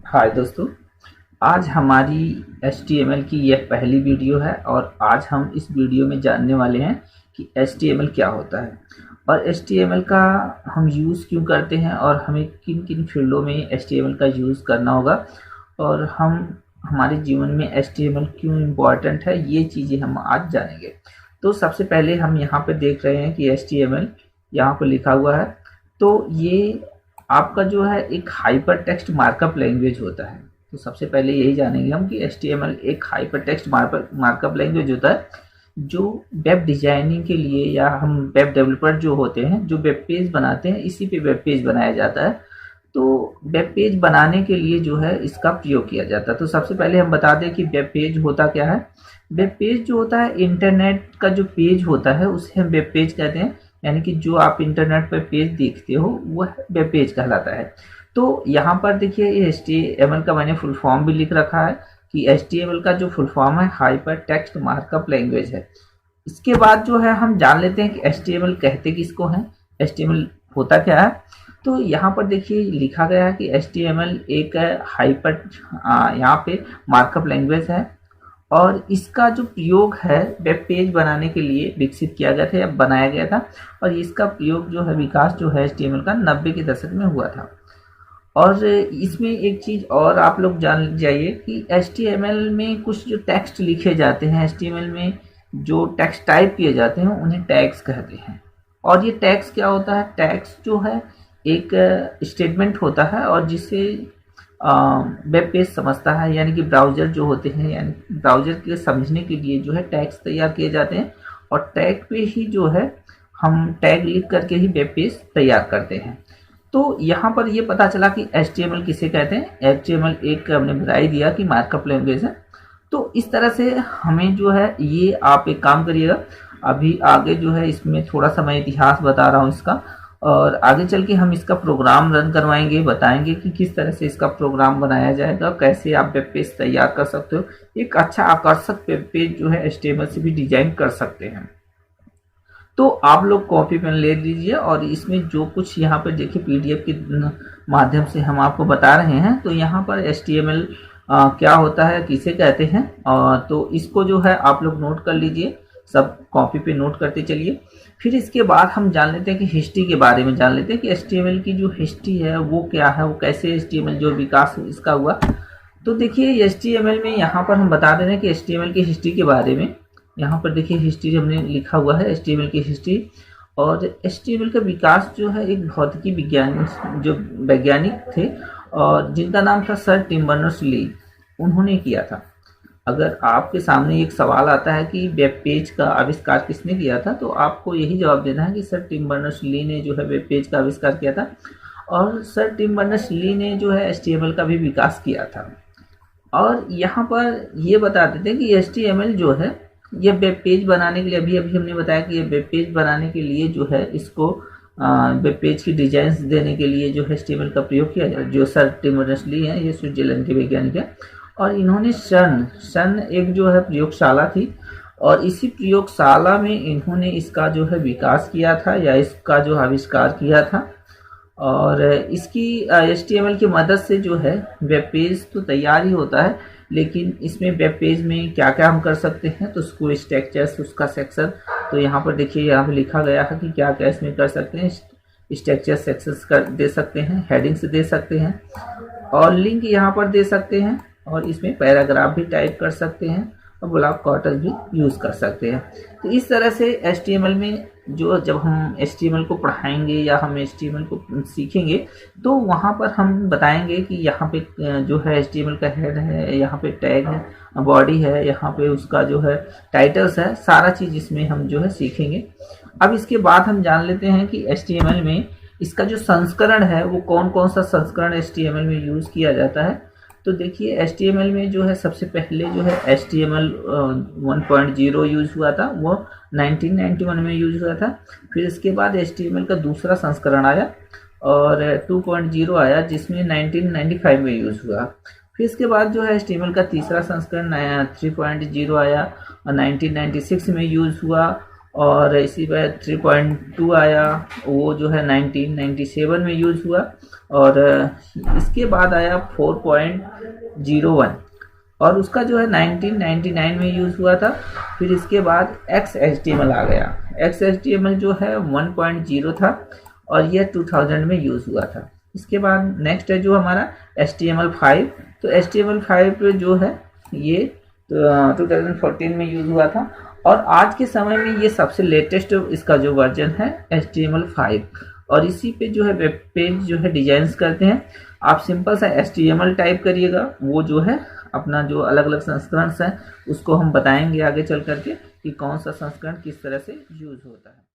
हाय दोस्तों। आज हमारी HTML की यह पहली वीडियो है और आज हम इस वीडियो में जानने वाले हैं कि HTML क्या होता है और HTML का हम यूज़ क्यों करते हैं और हमें किन किन फील्डों में HTML का यूज़ करना होगा और हम हमारे जीवन में HTML क्यों इम्पोर्टेंट है, ये चीज़ें हम आज जानेंगे। तो सबसे पहले हम यहाँ पे देख रहे हैं कि HTML यहाँ पर लिखा हुआ है। तो ये आपका जो है एक हाइपर टेक्स्ट मार्कअप लैंग्वेज होता है। तो सबसे पहले यही जानेंगे हम कि HTML एक हाइपर टेक्स्ट मार्कअप लैंग्वेज होता है जो वेब डिजाइनिंग के लिए या हम वेब डेवलपर जो होते हैं जो वेब पेज बनाते हैं, इसी पे वेब पेज बनाया जाता है। तो वेब पेज बनाने के लिए जो है इसका प्रयोग किया जाता है। तो सबसे पहले हम बता दें कि वेब पेज होता क्या है। वेब पेज जो होता है इंटरनेट का जो पेज होता है उसे हम वेब पेज कहते हैं, यानी कि जो आप इंटरनेट पर पेज देखते हो वह वेब पेज कहलाता है। तो यहाँ पर देखिए HTML का मैंने फुल फॉर्म भी लिख रखा है कि HTML का जो फुल फॉर्म है हाइपर टेक्स्ट मार्कअप लैंग्वेज है। इसके बाद जो है हम जान लेते हैं कि HTML कहते किसको हैं, HTML होता क्या है। तो यहाँ पर देखिए लिखा गया है कि HTML एक हाइपर यहाँ पे मार्कअप लैंग्वेज है और इसका जो प्रयोग है वेब पेज बनाने के लिए विकसित किया गया था या बनाया गया था। और इसका प्रयोग जो है विकास जो है HTML का 90 के दशक में हुआ था। और इसमें एक चीज़ और आप लोग जान जाइए कि HTML में कुछ जो टेक्स्ट लिखे जाते हैं, HTML में जो टेक्स्ट टाइप किए जाते हैं उन्हें टैग्स कहते हैं। और ये टैग्स क्या होता है, टैग्स जो है एक स्टेटमेंट होता है और जिसे वेब पेज समझता है, यानी कि ब्राउज़र जो होते हैं, यानी ब्राउज़र के समझने के लिए जो है टैग्स तैयार किए जाते हैं और टैग पे ही जो है हम टैग लिख करके ही वेब पेज तैयार करते हैं। तो यहाँ पर ये पता चला कि HTML किसे कहते हैं। HTML एक हमने बताई दिया कि मार्कअप लैंग्वेज है। तो इस तरह से हमें जो है ये आप एक काम करिएगा, अभी आगे जो है इसमें थोड़ा सा मैं इतिहास बता रहा हूँ इसका, और आगे चल के हम इसका प्रोग्राम रन करवाएंगे, बताएंगे कि किस तरह से इसका प्रोग्राम बनाया जाएगा, कैसे आप वेब पेज तैयार कर सकते हो। एक अच्छा आकर्षक वेब पेज जो है HTML से भी डिजाइन कर सकते हैं। तो आप लोग कॉपी पेन ले लीजिए और इसमें जो कुछ यहाँ पर देखिए PDF के माध्यम से हम आपको बता रहे हैं। तो यहाँ पर HTML क्या होता है, किसे कहते हैं, तो इसको जो है आप लोग नोट कर लीजिए, सब कॉपी पे नोट करते चलिए। फिर इसके बाद हम जान लेते हैं कि हिस्ट्री के बारे में जान लेते हैं कि HTML की जो हिस्ट्री है वो क्या है, वो कैसे HTML जो विकास इसका हुआ। तो देखिए HTML में यहाँ पर हम बता दे रहे हैं कि HTML की हिस्ट्री के बारे में। यहाँ पर देखिए हिस्ट्री हमने लिखा हुआ है HTML की हिस्ट्री। और HTML का विकास जो है एक भौतिकी विज्ञान जो वैज्ञानिक थे और जिनका नाम था सर टिम बर्नर्स-ली, उन्होंने किया था। अगर आपके सामने एक सवाल आता है कि वेब पेज का आविष्कार किसने किया था, तो आपको यही जवाब देना है कि सर टिम बर्नर्स-ली ने जो है वेब पेज का आविष्कार किया था। और सर टिम बर्नर्स-ली ने जो है HTML का भी विकास किया था। और यहाँ पर ये बता देते हैं कि HTML जो है ये वेब पेज बनाने के लिए, अभी हमने बताया कि ये वेब पेज बनाने के लिए जो है इसको वेब पेज की डिजाइन्स देने के लिए जो HTML का प्रयोग किया जाए। जो सर टिम बर्नर्स-ली हैं ये स्विट्जरलैंड के वैज्ञानिक हैं और इन्होंने सन एक जो है प्रयोगशाला थी और इसी प्रयोगशाला में इन्होंने इसका जो है विकास किया था या इसका जो आविष्कार किया था। और इसकी HTML की मदद से जो है वेब पेज तो तैयार ही होता है, लेकिन इसमें वेब पेज में क्या क्या हम कर सकते हैं, तो उसको स्ट्रक्चर्स, उसका सेक्शन, तो यहाँ पर देखिए यहाँ पे लिखा गया है कि क्या क्या इसमें कर सकते हैं। स्ट्रक्चर सेक्शंस कर दे सकते हैं, हेडिंग्स दे सकते हैं और लिंक यहाँ पर दे सकते हैं और इसमें पैराग्राफ भी टाइप कर सकते हैं और ब्लॉक क्वार्टर भी यूज़ कर सकते हैं। तो इस तरह से HTML में जो जब हम HTML को पढ़ाएंगे या हम HTML को सीखेंगे तो वहाँ पर हम बताएंगे कि यहाँ पे जो है HTML का हेड है, यहाँ पे टैग है, बॉडी है, यहाँ पे उसका जो है टाइटल्स है, सारा चीज़ इसमें हम जो है सीखेंगे। अब इसके बाद हम जान लेते हैं कि HTML में इसका जो संस्करण है वो कौन कौन सा संस्करण HTML में यूज़ किया जाता है। तो देखिए HTML में जो है सबसे पहले जो है HTML 1.0 यूज हुआ था, वो 1991 में यूज हुआ था। फिर इसके बाद HTML का दूसरा संस्करण आया और 2.0 आया जिसमें 1995 में यूज हुआ। फिर इसके बाद जो है HTML का तीसरा संस्करण 3.0 आया और 1996 में यूज हुआ। और इसी पर 3.2 आया, वो जो है 1997 में यूज़ हुआ। और इसके बाद आया 4.01 और उसका जो है 1999 में यूज़ हुआ था। फिर इसके बाद XHTML आ गया। XHTML जो है 1.0 था और यह 2000 में यूज़ हुआ था। इसके बाद नेक्स्ट है जो हमारा HTML5। तो HTML5 जो है ये 2014 में यूज़ हुआ था और आज के समय में ये सबसे लेटेस्ट इसका जो वर्जन है HTML5। और इसी पे जो है वेब पेज जो है डिजाइन्स करते हैं। आप सिंपल सा HTML टाइप करिएगा, वो जो है अपना जो अलग अलग संस्करण है उसको हम बताएंगे आगे चल करके कि कौन सा संस्करण किस तरह से यूज होता है।